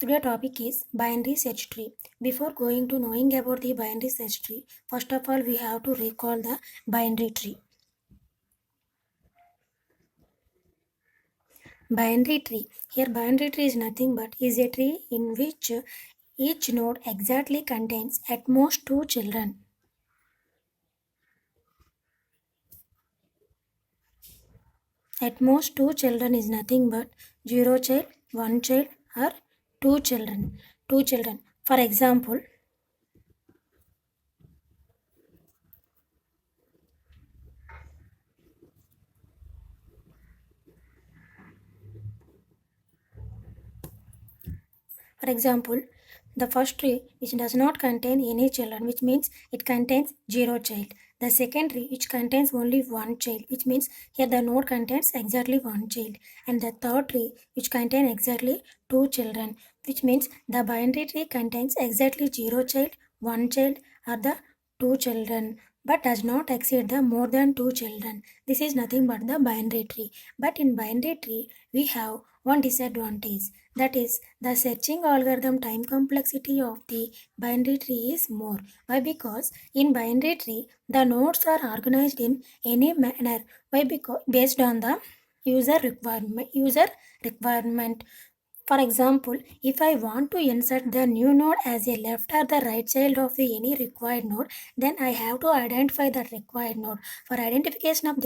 Today topic is binary search tree. Before going to knowing about the binary search tree, first of all we have to recall the binary tree. Binary tree. Here binary tree is nothing but is a tree in which each node exactly contains at most two children. At most two children is nothing but 0 child, 1 child or two children. Two children. For example, the first tree which does not contain any children, which means it contains 0 child. The second tree which contains only 1 child, which means here the node contains exactly 1 child. And the third tree which contains exactly 2 children, which means the binary tree contains exactly 0 child, 1 child or the 2 children, but does not exceed the more than 2 children. This is nothing but the binary tree. But in binary tree we have one disadvantage, that is the searching algorithm time complexity of the binary tree is more. Why? Because in binary tree the nodes are organized in any manner. Why? Because based on the user requirement. For example, if I want to insert the new node as a left or the right child of the any required node, then I have to identify that required node. For identification of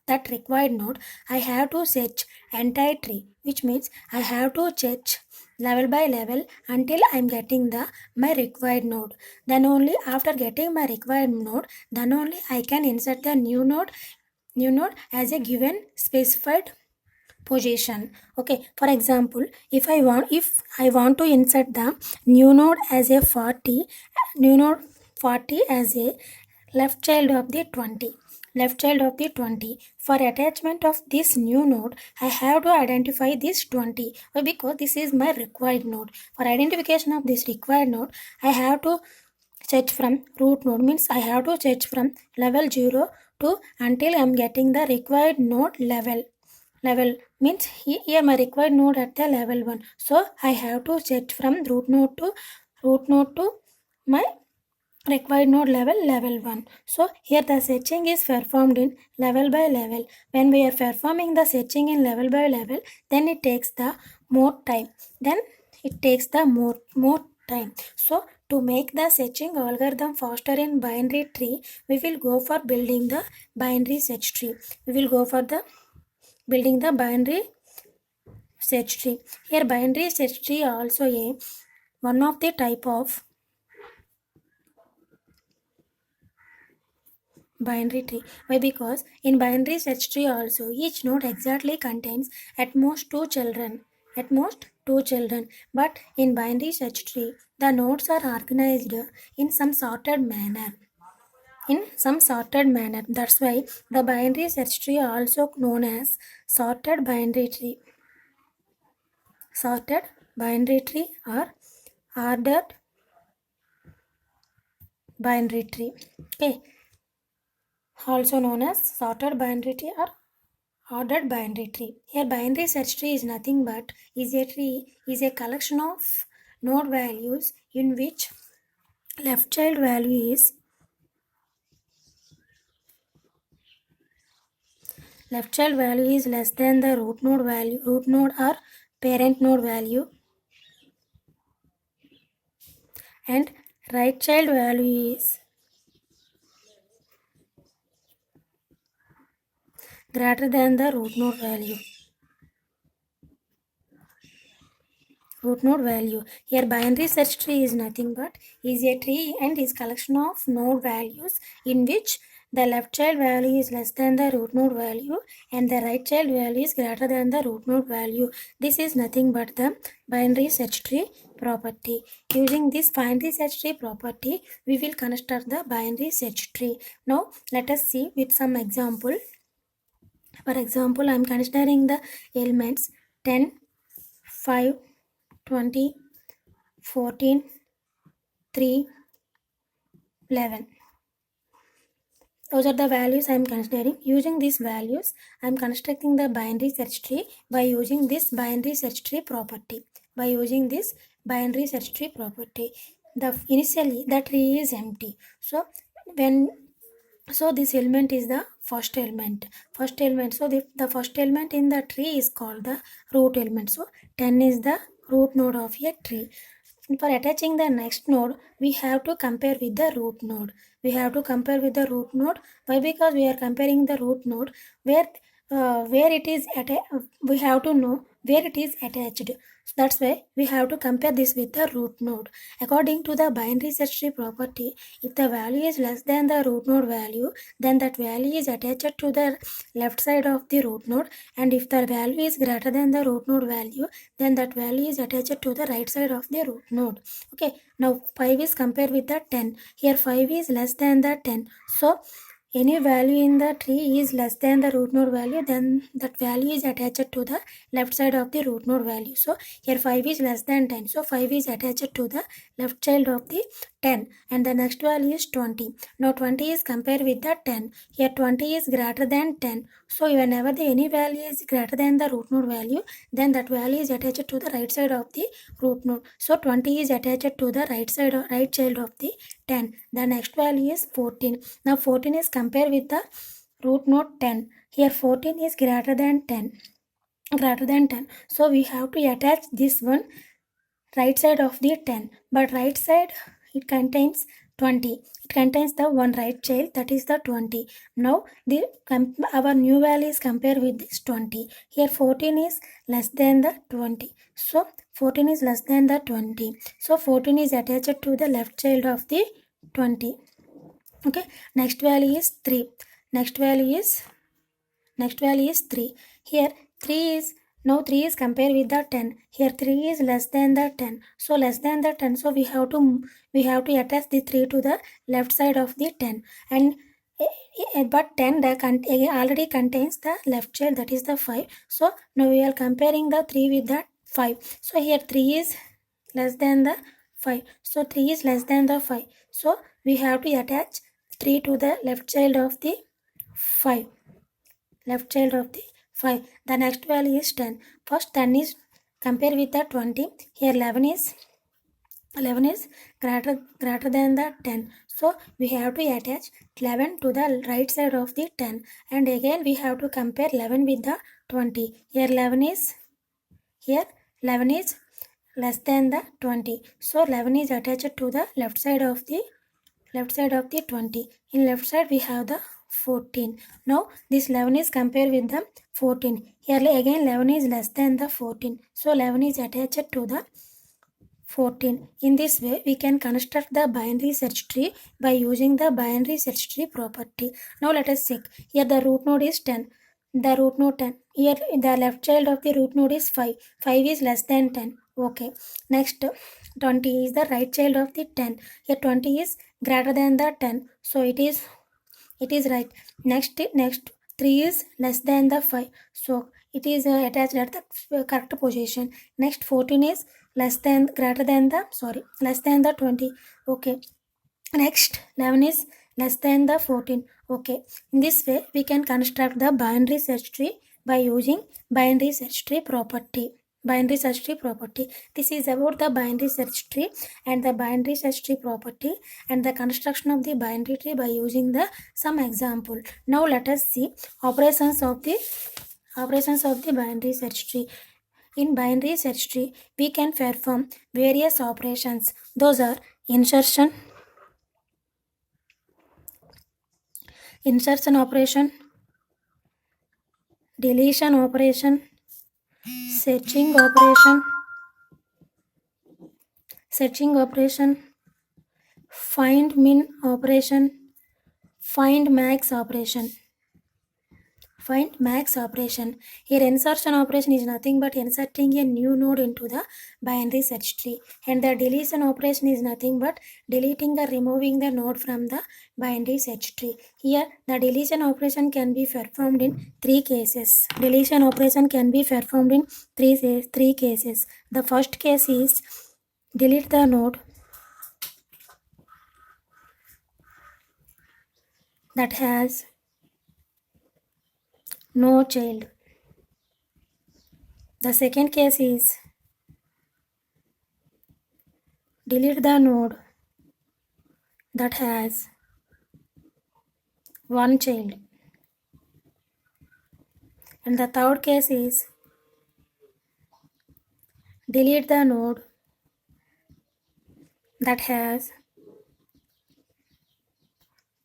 that required node, I have to search entire tree, which means I have to search level by level until I'm getting my required node. Then only after getting my required node, then only I can insert the new node as a given specified position. Okay, for example, if I want to insert the new node as a 40, new node 40 as a left child of the 20. For attachment of this new node, I have to identify this 20. Why? Because this is my required node. For identification of this required node, I have to search from root node, means I have to search from level 0 to until I'm getting the required node level means here my required node at the level 1, so I have to set from root node to my required node level 1. So here the searching is performed in level by level. When we are performing the searching in level by level, then it takes the more time, so to make the searching algorithm faster in binary tree, we will go for building the binary search tree. We will go for the building the binary search tree. Here binary search tree also a one of the type of binary tree. Why? Because in binary search tree also each node exactly contains at most two children. But in binary search tree the nodes are organized in some sorted manner. That's why the binary search tree also known as sorted binary tree. Sorted binary tree or ordered binary tree. Okay, also known as sorted binary tree or ordered binary tree. Here binary search tree is nothing but is a collection of node values in which left child value is less than the root node or parent node value, and right child value is greater than the root node value. Here binary search tree is nothing but is a tree and is collection of node values in which the left child value is less than the root node value and the right child value is greater than the root node value. This is nothing but the binary search tree property. Using this binary search tree property, we will construct the binary search tree. Now let us see with some example. For example, I am considering the elements 10, 5, 20, 14, 3, 11. Those are the values I am considering. Using these values, I am constructing the binary search tree by using this binary search tree property. By using this binary search tree property, initially the tree is empty. So this element is the first element. So the first element in the tree is called the root element. So 10 is the root node of a tree. For attaching the next node, we have to compare with the root node. Why? Because we are comparing the root node where it is we have to know where it is attached. So that's why we have to compare this with the root node. According to the binary search tree property, if the value is less than the root node value, then that value is attached to the left side of the root node, and if the value is greater than the root node value, then that value is attached to the right side of the root node. Okay, now 5 is compared with the 10. Here 5 is less than the 10. So any value in the tree is less than the root node value, then that value is attached to the left side of the root node value. So here 5 is less than 10. So 5 is attached to the left child of the 10, and the next value is 20. Now 20 is compared with the 10. Here 20 is greater than 10. So whenever any value is greater than the root node value, then that value is attached to the right side of the root node. So 20 is attached to the right child of the 10. The next value is 14. Now 14 is compared with the root node 10. Here 14 is greater than 10. So we have to attach this one right side of the 10, but right side it contains 20. It contains the one right child, that is the 20. Now our new value is compared with this 20. Here 14 is less than the 20. So 14 is less than the 20. So 14 is attached to the left child of the 20. Okay, next value is 3. Next value is 3. Here 3 is compared with the 10. Here 3 is less than the 10. So less than the 10. So we have to attach the 3 to the left side of the 10. And but 10 already contains the left child, that is the 5. So now we are comparing the 3 with the 5. So here 3 is less than the 5. So 3 is less than the 5. So we have to attach 3 to the left child of the 5. The next value is 10. First 10 is compared with the 20. Here 11 is greater than the 10. So we have to attach 11 to the right side of the 10. And again we have to compare 11 with the 20. Here 11 is less than the 20. So 11 is attached to the left side of the 20. In left side we have the 14. Now this 11 is compared with the 14. Here again 11 is less than the 14. So 11 is attached to the 14. In this way we can construct the binary search tree by using the binary search tree property. Now let us check. Here the root node is 10. The root node 10. Here the left child of the root node is 5. 5 is less than 10. Okay. Next 20 is the right child of the 10. Here 20 is greater than the 10. So it is right. Next 3 is less than the 5. So it is attached at the correct position. Next 14 is less than the 20. Okay. Next 11 is less than the 14. Okay. In this way we can construct the binary search tree by using binary search tree property. This is about the binary search tree and the binary search tree property and the construction of the binary tree by using some example. Now let us see operations of the binary search tree. In binary search tree we can perform various operations. Those are insertion operation, deletion operation, searching operation, find min operation, find max operation. Here insertion operation is nothing but inserting a new node into the binary search tree, and the deletion operation is nothing but deleting or removing the node from the binary search tree. Here the deletion operation can be performed in three cases. Three cases. The first case is delete the node that has no child. The second case is delete the node that has one child. And the third case is delete the node that has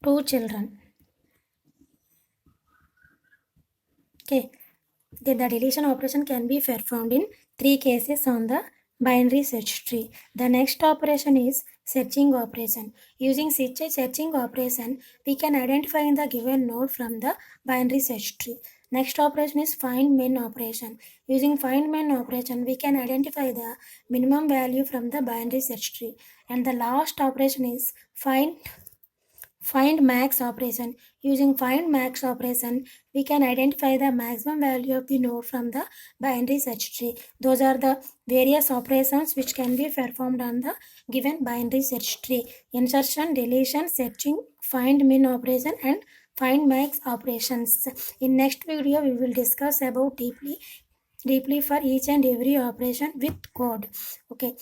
two children. Okay, the deletion operation can be performed in three cases on the binary search tree. The next operation is searching operation. Using searching operation, we can identify the given node from the binary search tree. Next operation is find min operation. Using find min operation, we can identify the minimum value from the binary search tree. And the last operation is find max operation. Using find max operation, we can identify the maximum value of the node from the binary search tree. Those are the various operations which can be performed on the given binary search tree: insertion, deletion, searching, find min operation, and find max operations. In next video, we will discuss about deeply for each and every operation with code. Okay.